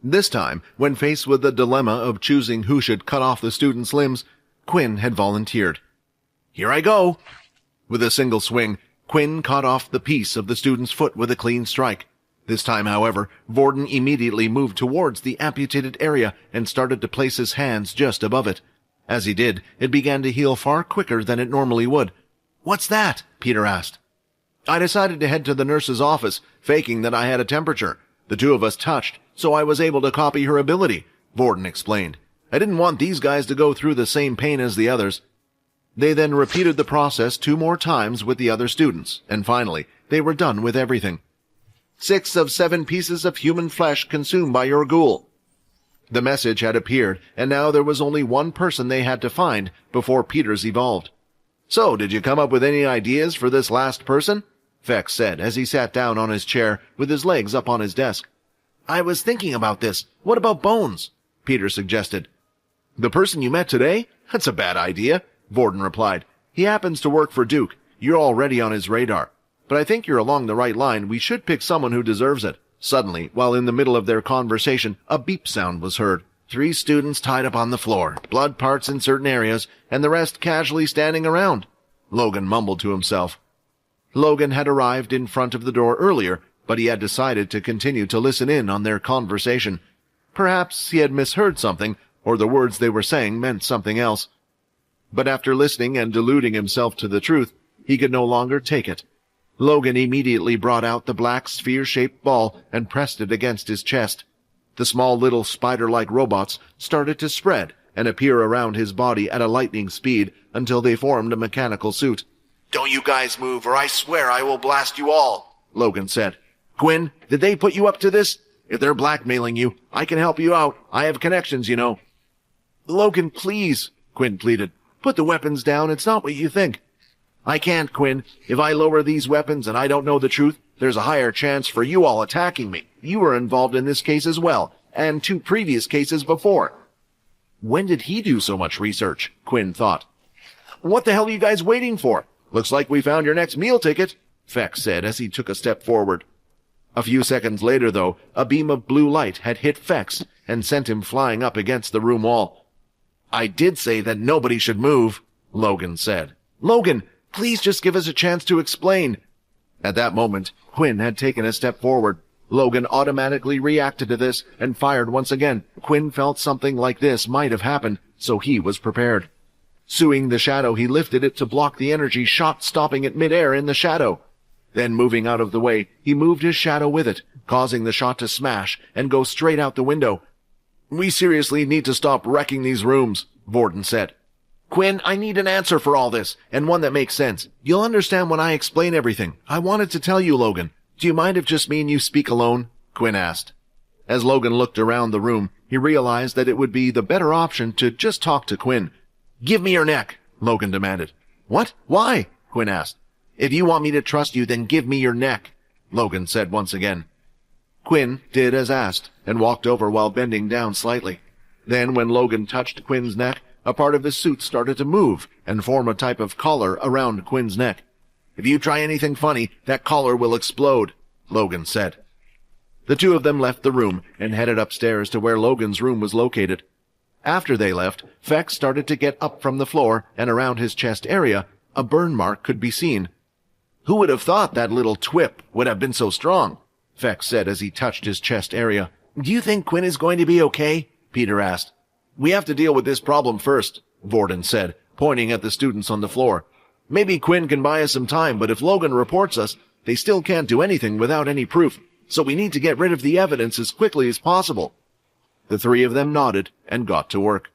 This time, when faced with the dilemma of choosing who should cut off the student's limbs, Quinn had volunteered. "Here I go!" With a single swing, Quinn cut off the piece of the student's foot with a clean strike. This time, however, Vorden immediately moved towards the amputated area and started to place his hands just above it. As he did, it began to heal far quicker than it normally would. "What's that?" Peter asked. "I decided to head to the nurse's office, faking that I had a temperature. The two of us touched, so I was able to copy her ability," Vorden explained. "I didn't want these guys to go through the same pain as the others." They then repeated the process 2 more times with the other students, and finally, they were done with everything. 6 of 7 pieces of human flesh consumed by your ghoul. The message had appeared, and now there was only one person they had to find before Peter's evolved. "So, did you come up with any ideas for this last person?" Fex said as he sat down on his chair with his legs up on his desk. "I was thinking about this. What about Bones?" Peter suggested. "The person you met today? That's a bad idea," Vorden replied. "He happens to work for Duke. You're already on his radar. But I think you're along the right line. We should pick someone who deserves it." Suddenly, while in the middle of their conversation, a beep sound was heard. 3 students tied up on the floor, blood parts in certain areas, and the rest casually standing around. Logan mumbled to himself. Logan had arrived in front of the door earlier, but he had decided to continue to listen in on their conversation. Perhaps he had misheard something, or the words they were saying meant something else. But after listening and deluding himself to the truth, he could no longer take it. Logan immediately brought out the black sphere-shaped ball and pressed it against his chest. The small little spider-like robots started to spread and appear around his body at a lightning speed until they formed a mechanical suit. "Don't you guys move, or I swear I will blast you all," Logan said. "Quinn, did they put you up to this? If they're blackmailing you, I can help you out. I have connections, you know." "Logan, please," Quinn pleaded. "Put the weapons down. It's not what you think." "I can't, Quinn. If I lower these weapons and I don't know the truth, there's a higher chance for you all attacking me. You were involved in this case as well, and 2 previous cases before." When did he do so much research? Quinn thought. "What the hell are you guys waiting for? Looks like we found your next meal ticket," Fex said as he took a step forward. A few seconds later, though, a beam of blue light had hit Fex and sent him flying up against the room wall. "I did say that nobody should move," Logan said. "Logan, please just give us a chance to explain." At that moment, Quinn had taken a step forward. Logan automatically reacted to this and fired once again. Quinn felt something like this might have happened, so he was prepared. Suing the shadow, he lifted it to block the energy shot, stopping it midair in the shadow. Then, moving out of the way, he moved his shadow with it, causing the shot to smash and go straight out the window. "We seriously need to stop wrecking these rooms," Vorden said. "Quinn, I need an answer for all this, and one that makes sense. You'll understand when I explain everything. I wanted to tell you, Logan. Do you mind if just me and you speak alone?" Quinn asked. As Logan looked around the room, he realized that it would be the better option to just talk to Quinn. "Give me your neck," Logan demanded. "What? Why?" Quinn asked. "If you want me to trust you, then give me your neck," Logan said once again. Quinn did as asked, and walked over while bending down slightly. Then, when Logan touched Quinn's neck, a part of his suit started to move and form a type of collar around Quinn's neck. "If you try anything funny, that collar will explode," Logan said. The 2 of them left the room and headed upstairs to where Logan's room was located. After they left, Fex started to get up from the floor, and around his chest area, a burn mark could be seen. "Who would have thought that little twip would have been so strong?" Fex said as he touched his chest area. "Do you think Quinn is going to be okay?" Peter asked. "We have to deal with this problem first," Vorden said, pointing at the students on the floor. "Maybe Quinn can buy us some time, but if Logan reports us, they still can't do anything without any proof, so we need to get rid of the evidence as quickly as possible." The 3 of them nodded and got to work.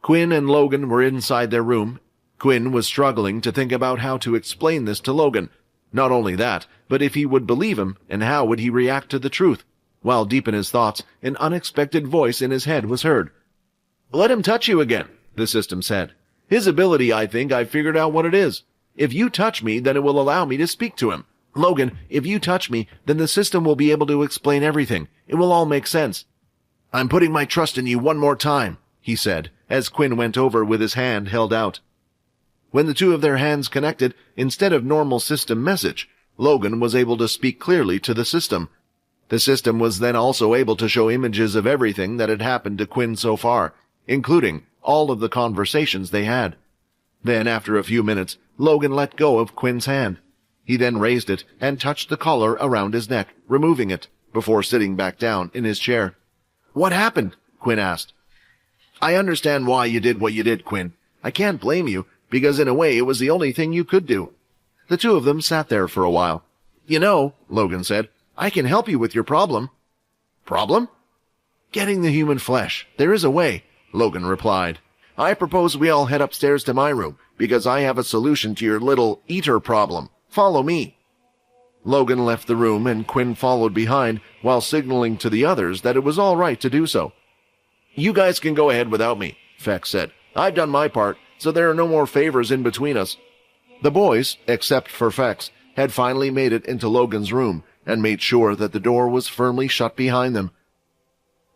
Quinn and Logan were inside their room. Quinn was struggling to think about how to explain this to Logan. Not only that, but if he would believe him, and how would he react to the truth? While deep in his thoughts, an unexpected voice in his head was heard. "Let him touch you again," the system said. "His ability, I think I've figured out what it is. If you touch me, then it will allow me to speak to him. Logan, if you touch me, then the system will be able to explain everything. It will all make sense." "I'm putting my trust in you one more time," he said, as Quinn went over with his hand held out. When the 2 of their hands connected, instead of normal system message, Logan was able to speak clearly to the system. The system was then also able to show images of everything that had happened to Quinn so far, including all of the conversations they had. Then, after a few minutes, Logan let go of Quinn's hand. He then raised it and touched the collar around his neck, removing it, before sitting back down in his chair. "What happened?" Quinn asked. "I understand why you did what you did, Quinn. I can't blame you, because in a way it was the only thing you could do." The two of them sat there for a while. "You know," Logan said, "I can help you with your problem." "Problem?" "Getting the human flesh. There is a way," Logan replied. "I propose we all head upstairs to my room, because I have a solution to your little eater problem. Follow me." Logan left the room, and Quinn followed behind, while signaling to the others that it was all right to do so. "You guys can go ahead without me," Fex said. "I've done my part, so there are no more favors in between us." The boys, except for Fex, had finally made it into Logan's room, and made sure that the door was firmly shut behind them.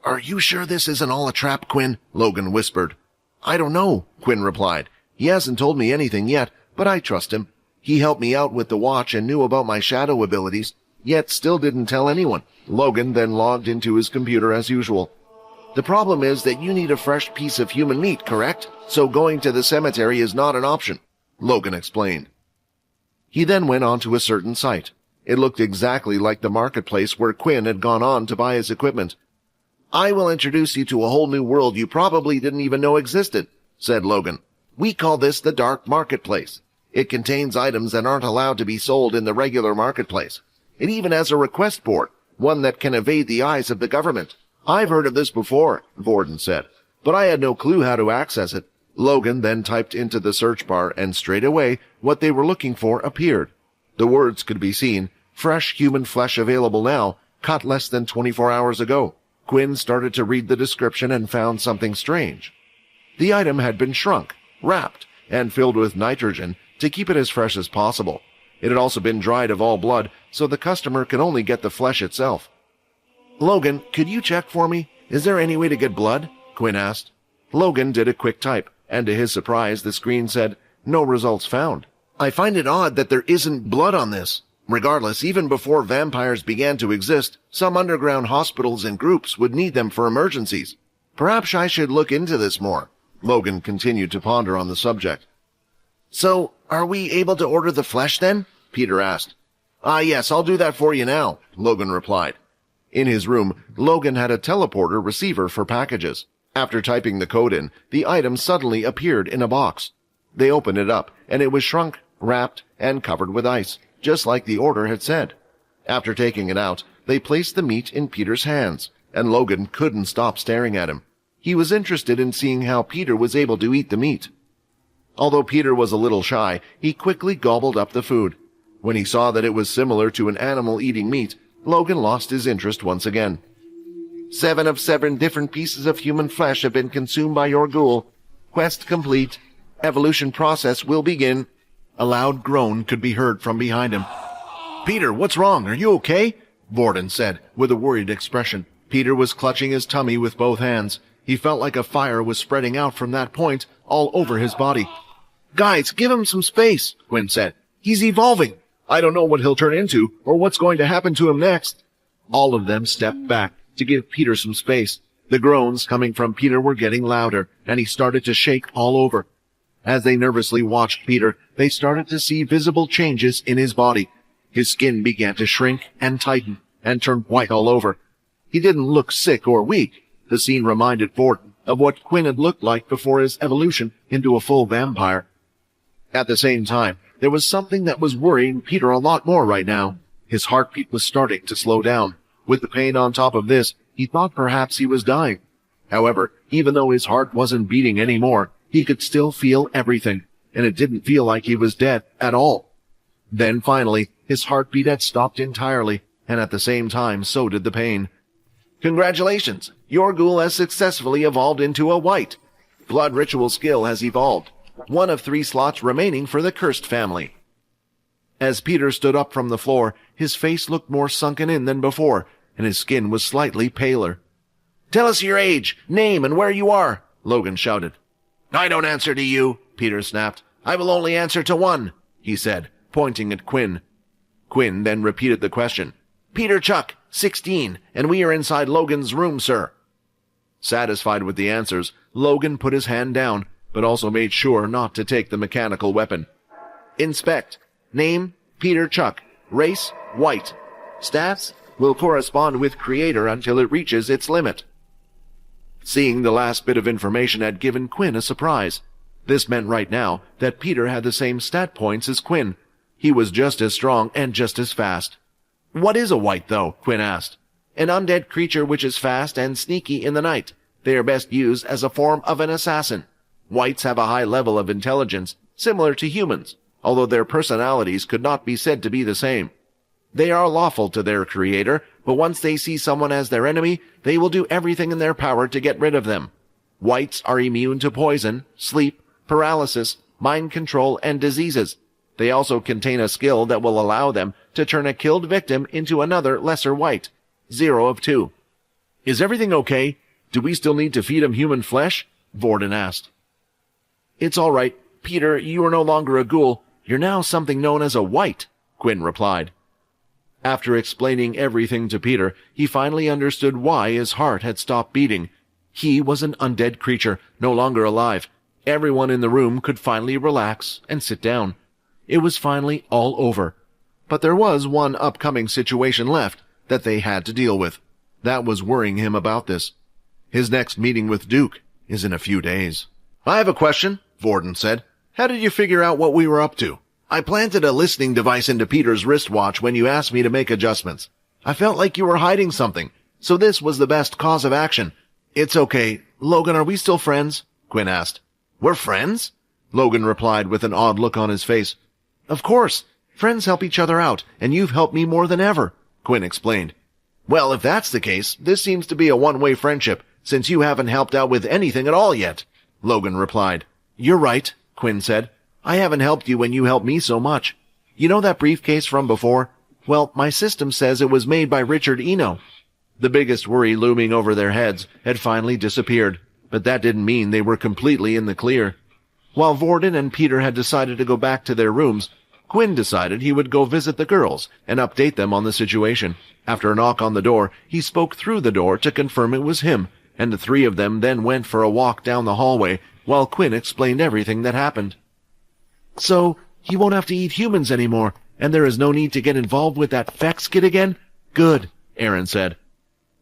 "Are you sure this isn't all a trap, Quinn?" Logan whispered. "I don't know," Quinn replied. "He hasn't told me anything yet, but I trust him. He helped me out with the watch and knew about my shadow abilities, yet still didn't tell anyone." Logan then logged into his computer as usual. "The problem is that you need a fresh piece of human meat, correct? So going to the cemetery is not an option," Logan explained. He then went on to a certain site. It looked exactly like the marketplace where Quinn had gone on to buy his equipment. "I will introduce you to a whole new world you probably didn't even know existed," said Logan. "We call this the Dark Marketplace. It contains items that aren't allowed to be sold in the regular marketplace. It even has a request board, one that can evade the eyes of the government." "I've heard of this before," Borden said, "but I had no clue how to access it." Logan then typed into the search bar, and straight away what they were looking for appeared. The words could be seen: "Fresh human flesh available now, cut less than 24 hours ago." Quinn started to read the description and found something strange. The item had been shrunk, wrapped, and filled with nitrogen to keep it as fresh as possible. It had also been dried of all blood, so the customer could only get the flesh itself. "Logan, could you check for me? Is there any way to get blood?" Quinn asked. Logan did a quick type, and to his surprise the screen said, "No results found." "I find it odd that there isn't blood on this. Regardless, even before vampires began to exist, some underground hospitals and groups would need them for emergencies. Perhaps I should look into this more." Logan continued to ponder on the subject. "So, are we able to order the flesh then?" Peter asked. Yes, I'll do that for you now," Logan replied. In his room, Logan had a teleporter receiver for packages. After typing the code in, the item suddenly appeared in a box. They opened it up, and it was shrunk, wrapped, and covered with ice, just like the order had said. After taking it out, they placed the meat in Peter's hands, and Logan couldn't stop staring at him. He was interested in seeing how Peter was able to eat the meat. Although Peter was a little shy, he quickly gobbled up the food. When he saw that it was similar to an animal eating meat, Logan lost his interest once again. 7 of 7 different pieces of human flesh have been consumed by your ghoul. Quest complete. Evolution process will begin." A loud groan could be heard from behind him. "Peter, what's wrong? Are you okay?" Borden said, with a worried expression. Peter was clutching his tummy with both hands. He felt like a fire was spreading out from that point all over his body. "Guys, give him some space," Quinn said. "He's evolving. I don't know what he'll turn into or what's going to happen to him next." All of them stepped back to give Peter some space. The groans coming from Peter were getting louder, and he started to shake all over. As they nervously watched Peter, they started to see visible changes in his body. His skin began to shrink and tighten and turn white all over. He didn't look sick or weak. The scene reminded Borden of what Quinn had looked like before his evolution into a full vampire. At the same time, there was something that was worrying Peter a lot more right now. His heartbeat was starting to slow down. With the pain on top of this, he thought perhaps he was dying. However, even though his heart wasn't beating anymore, he could still feel everything, and it didn't feel like he was dead at all. Then finally, his heartbeat had stopped entirely, and at the same time so did the pain. "Congratulations! Your ghoul has successfully evolved into a wight. Blood ritual skill has evolved. 1 of 3 slots remaining for the cursed family." As Peter stood up from the floor, his face looked more sunken in than before, and his skin was slightly paler. "Tell us your age, name, and where you are," Logan shouted. "I don't answer to you," Peter snapped. "I will only answer to one," he said, pointing at Quinn. Quinn then repeated the question. Peter Chuck, 16, and we are inside Logan's room, sir. Satisfied with the answers, Logan put his hand down, but also made sure not to take the mechanical weapon. Inspect. Name, Peter Chuck. Race, wight. Stats will correspond with creator until it reaches its limit. Seeing the last bit of information had given Quinn a surprise. This meant right now that Peter had the same stat points as Quinn. He was just as strong and just as fast. What is a wight, though? Quinn asked. An undead creature which is fast and sneaky in the night. They are best used as a form of an assassin. Wights have a high level of intelligence, similar to humans, although their personalities could not be said to be the same. They are lawful to their creator, but once they see someone as their enemy, they will do everything in their power to get rid of them. Wights are immune to poison, sleep, paralysis, mind control, and diseases. They also contain a skill that will allow them to turn a killed victim into another lesser wight. 0 of 2. Is everything okay? Do we still need to feed him human flesh? Vorden asked. It's all right. Peter, you are no longer a ghoul. You're now something known as a wight, Quinn replied. After explaining everything to Peter, he finally understood why his heart had stopped beating. He was an undead creature, no longer alive. Everyone in the room could finally relax and sit down. It was finally all over. But there was one upcoming situation left that they had to deal with. That was worrying him about this. His next meeting with Duke is in a few days. I have a question, Vorden said. How did you figure out what we were up to? I planted a listening device into Peter's wristwatch when you asked me to make adjustments. I felt like you were hiding something, so this was the best cause of action. It's okay. Logan, are we still friends? Quinn asked. We're friends? Logan replied with an odd look on his face. Of course. Friends help each other out, and you've helped me more than ever, Quinn explained. Well, if that's the case, this seems to be a one-way friendship, since you haven't helped out with anything at all yet, Logan replied. You're right, Quinn said. I haven't helped you when you helped me so much. You know that briefcase from before? Well, my system says it was made by Richard Eno. The biggest worry looming over their heads had finally disappeared, but that didn't mean they were completely in the clear. While Vorden and Peter had decided to go back to their rooms, Quinn decided he would go visit the girls and update them on the situation. After a knock on the door, he spoke through the door to confirm it was him, and the three of them then went for a walk down the hallway while Quinn explained everything that happened. So, he won't have to eat humans anymore, and there is no need to get involved with that Fex kid again? Good, Aaron said.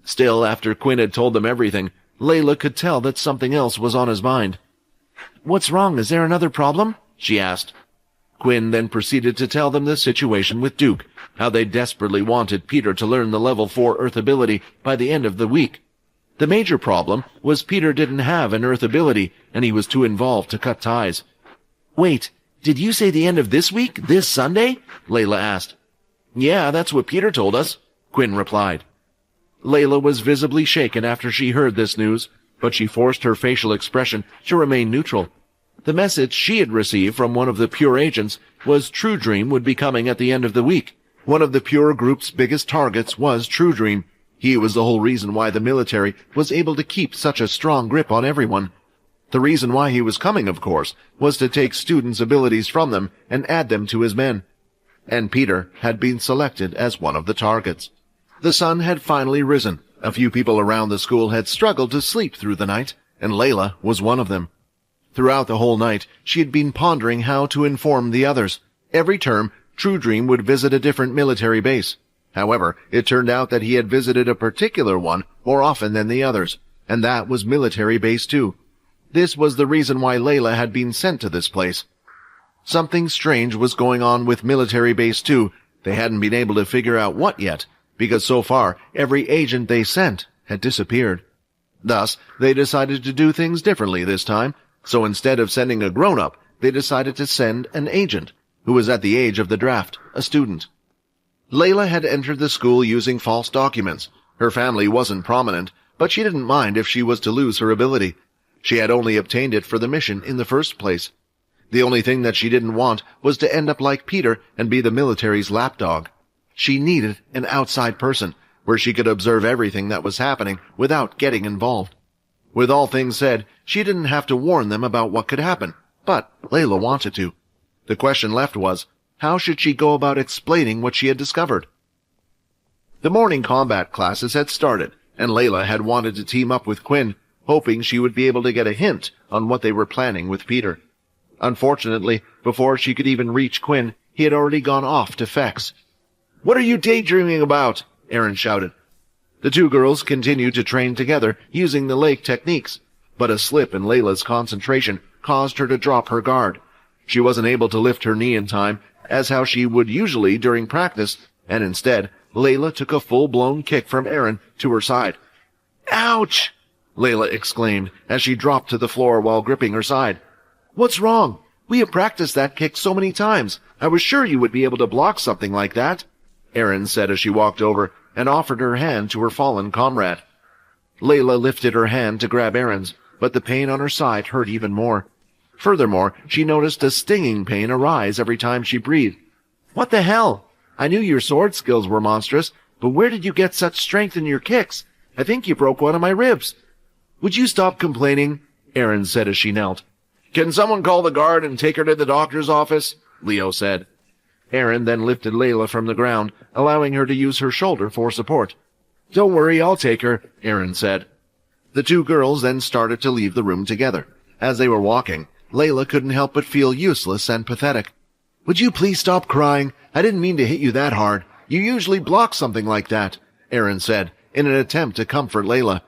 Still, after Quinn had told them everything, Layla could tell that something else was on his mind. What's wrong? Is there another problem? She asked. Quinn then proceeded to tell them the situation with Duke, how they desperately wanted Peter to learn the level 4 Earth ability by the end of the week. The major problem was Peter didn't have an Earth ability, and he was too involved to cut ties. Wait, did you say the end of this week, this Sunday? Layla asked. Yeah, that's what Peter told us, Quinn replied. Layla was visibly shaken after she heard this news, but she forced her facial expression to remain neutral. The message she had received from one of the Pure agents was Truedream would be coming at the end of the week. One of the Pure group's biggest targets was Truedream. He was the whole reason why the military was able to keep such a strong grip on everyone. The reason why he was coming, of course, was to take students' abilities from them and add them to his men. And Peter had been selected as one of the targets. The sun had finally risen. A few people around the school had struggled to sleep through the night, and Layla was one of them. Throughout the whole night, she had been pondering how to inform the others. Every term, Truedream would visit a different military base. However, it turned out that he had visited a particular one more often than the others, and that was Military Base 2. This was the reason why Layla had been sent to this place. Something strange was going on with Military Base 2. They hadn't been able to figure out what yet, because so far every agent they sent had disappeared. Thus, they decided to do things differently this time, so instead of sending a grown-up, they decided to send an agent, who was at the age of the draft, a student. Layla had entered the school using false documents. Her family wasn't prominent, but she didn't mind if she was to lose her ability. She had only obtained it for the mission in the first place. The only thing that she didn't want was to end up like Peter and be the military's lapdog. She needed an outside person, where she could observe everything that was happening without getting involved. With all things said, she didn't have to warn them about what could happen, but Layla wanted to. The question left was, how should she go about explaining what she had discovered? The morning combat classes had started, and Layla had wanted to team up with Quinn, hoping she would be able to get a hint on what they were planning with Peter. Unfortunately, before she could even reach Quinn, he had already gone off to Fex. "What are you daydreaming about?" Aaron shouted. The two girls continued to train together using the lake techniques, but a slip in Layla's concentration caused her to drop her guard. She wasn't able to lift her knee in time, as how she would usually during practice, and instead, Layla took a full-blown kick from Aaron to her side. "Ouch!" Layla exclaimed as she dropped to the floor while gripping her side. "What's wrong? We have practiced that kick so many times. I was sure you would be able to block something like that," Aaron said as she walked over and offered her hand to her fallen comrade. Layla lifted her hand to grab Aaron's, but the pain on her side hurt even more. Furthermore, she noticed a stinging pain arise every time she breathed. "What the hell? I knew your sword skills were monstrous, but where did you get such strength in your kicks? I think you broke one of my ribs." "Would you stop complaining?" Aaron said as she knelt. "Can someone call the guard and take her to the doctor's office?" Leo said. Aaron then lifted Layla from the ground, allowing her to use her shoulder for support. "Don't worry, I'll take her," Aaron said. The two girls then started to leave the room together. As they were walking, Layla couldn't help but feel useless and pathetic. "Would you please stop crying? I didn't mean to hit you that hard. You usually block something like that," Aaron said, in an attempt to comfort Layla.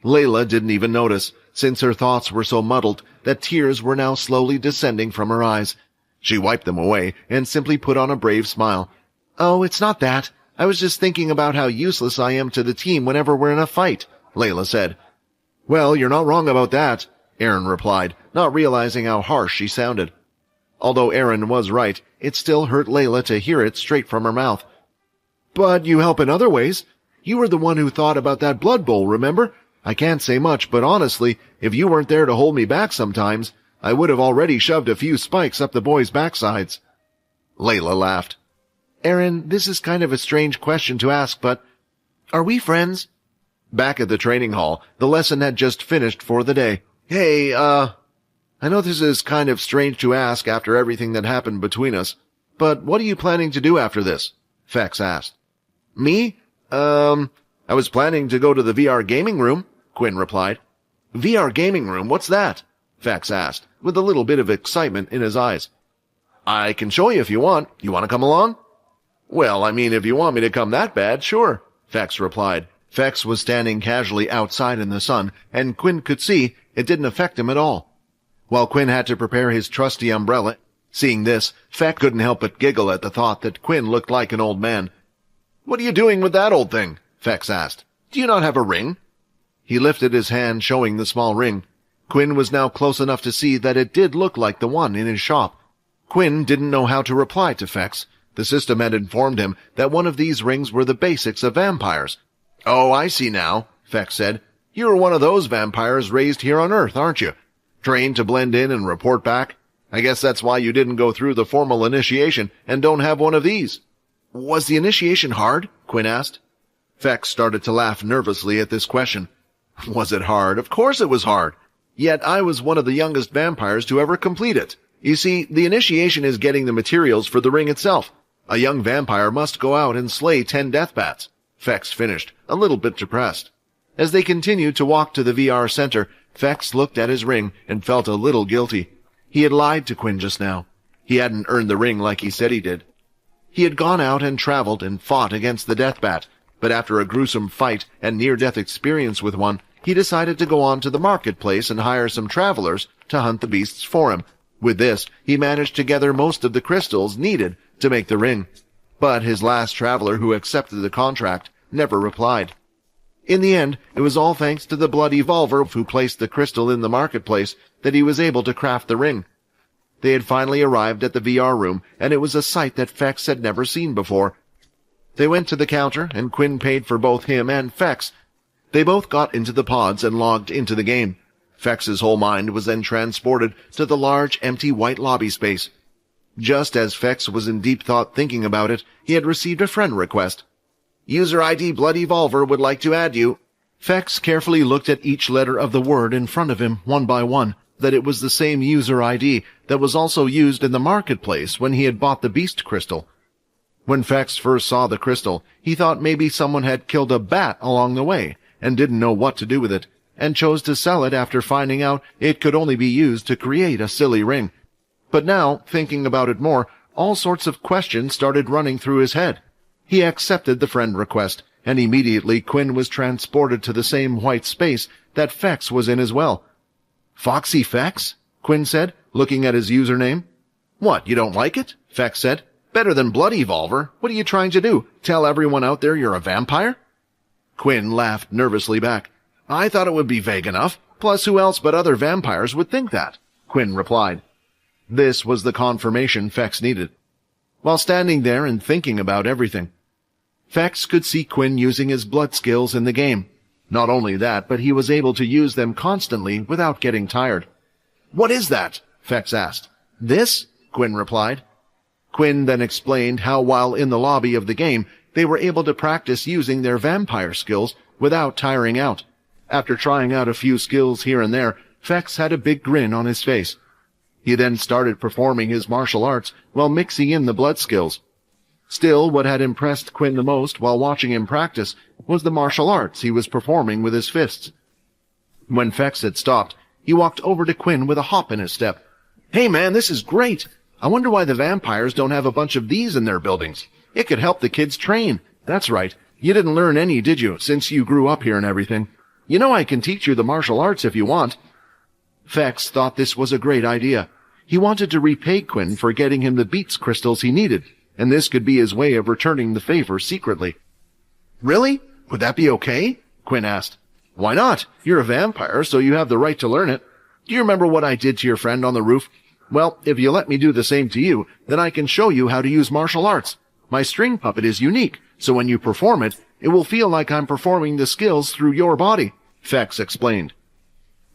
Layla didn't even notice, since her thoughts were so muddled that tears were now slowly descending from her eyes. She wiped them away and simply put on a brave smile. "Oh, it's not that. I was just thinking about how useless I am to the team whenever we're in a fight," Layla said. "Well, you're not wrong about that," Aaron replied, not realizing how harsh she sounded. Although Aaron was right, it still hurt Layla to hear it straight from her mouth. "But you help in other ways. You were the one who thought about that blood bowl, remember? I can't say much, but honestly, if you weren't there to hold me back sometimes, I would have already shoved a few spikes up the boys' backsides." Layla laughed. "Aaron, this is kind of a strange question to ask, but are we friends?" Back at the training hall, the lesson had just finished for the day. "Hey, I know this is kind of strange to ask after everything that happened between us, but what are you planning to do after this?" Fex asked. "Me? I was planning to go to the VR gaming room," Quinn replied. "VR gaming room? What's that?" Fex asked, with a little bit of excitement in his eyes. "I can show you if you want. You want to come along?" "Well, I mean, if you want me to come that bad, sure," Fex replied. Fex was standing casually outside in the sun, and Quinn could see it didn't affect him at all. While Quinn had to prepare his trusty umbrella, seeing this, Fex couldn't help but giggle at the thought that Quinn looked like an old man. "What are you doing with that old thing?" Fex asked. "Do you not have a ring?" He lifted his hand, showing the small ring. Quinn was now close enough to see that it did look like the one in his shop. Quinn didn't know how to reply to Fex. The system had informed him that one of these rings were the basics of vampires. "Oh, I see now," Fex said. "You're one of those vampires raised here on Earth, aren't you? Trained to blend in and report back? I guess that's why you didn't go through the formal initiation and don't have one of these." "Was the initiation hard?" Quinn asked. Fex started to laugh nervously at this question. "Was it hard? Of course it was hard. Yet I was one of the youngest vampires to ever complete it. You see, the initiation is getting the materials for the ring itself. A young vampire must go out and slay 10 death bats." Fex finished, a little bit depressed. As they continued to walk to the VR center, Fex looked at his ring and felt a little guilty. He had lied to Quinn just now. He hadn't earned the ring like he said he did. He had gone out and traveled and fought against the death bat, but after a gruesome fight and near-death experience with one, he decided to go on to the marketplace and hire some travelers to hunt the beasts for him. With this, he managed to gather most of the crystals needed to make the ring. But his last traveler who accepted the contract never replied. In the end, it was all thanks to the blood evolver who placed the crystal in the marketplace that he was able to craft the ring. They had finally arrived at the VR room, and it was a sight that Fex had never seen before. They went to the counter, and Quinn paid for both him and Fex. They both got into the pods and logged into the game. Fex's whole mind was then transported to the large, empty white lobby space. Just as Fex was in deep thought thinking about it, he had received a friend request. "User ID Blood Evolver would like to add you." Fex carefully looked at each letter of the word in front of him, one by one, that it was the same user ID that was also used in the marketplace when he had bought the beast crystal. When Fex first saw the crystal, he thought maybe someone had killed a bat along the way and didn't know what to do with it, and chose to sell it after finding out it could only be used to create a silly ring. But now, thinking about it more, all sorts of questions started running through his head. He accepted the friend request, and immediately Quinn was transported to the same white space that Fex was in as well. "Foxy Fex?" Quinn said, looking at his username. "What, you don't like it?" Fex said. "Better than Blood Evolver. What are you trying to do? Tell everyone out there you're a vampire?" Quinn laughed nervously back. "I thought it would be vague enough. Plus, who else but other vampires would think that?" Quinn replied. This was the confirmation Fex needed. While standing there and thinking about everything, Fex could see Quinn using his blood skills in the game. Not only that, but he was able to use them constantly without getting tired. "What is that?" Fex asked. "This?" Quinn replied. Quinn then explained how while in the lobby of the game, they were able to practice using their vampire skills without tiring out. After trying out a few skills here and there, Fex had a big grin on his face. He then started performing his martial arts while mixing in the blood skills. Still, what had impressed Quinn the most while watching him practice was the martial arts he was performing with his fists. When Fex had stopped, he walked over to Quinn with a hop in his step. "Hey man, this is great! I wonder why the vampires don't have a bunch of these in their buildings. It could help the kids train. That's right. You didn't learn any, did you, since you grew up here and everything? You know I can teach you the martial arts if you want." Fex thought this was a great idea. He wanted to repay Quinn for getting him the beats crystals he needed, and this could be his way of returning the favor secretly. "Really? Would that be okay?" Quinn asked. "Why not? You're a vampire, so you have the right to learn it. Do you remember what I did to your friend on the roof? Well, if you let me do the same to you, then I can show you how to use martial arts. My string puppet is unique, so when you perform it, it will feel like I'm performing the skills through your body," Fex explained.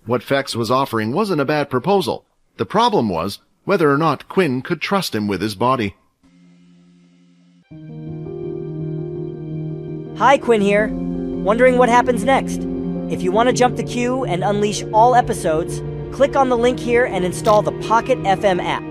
What Fex was offering wasn't a bad proposal. The problem was whether or not Quinn could trust him with his body. Hi, Quinn here. Wondering what happens next? If you want to jump the queue and unleash all episodes, click on the link here and install the Pocket FM app.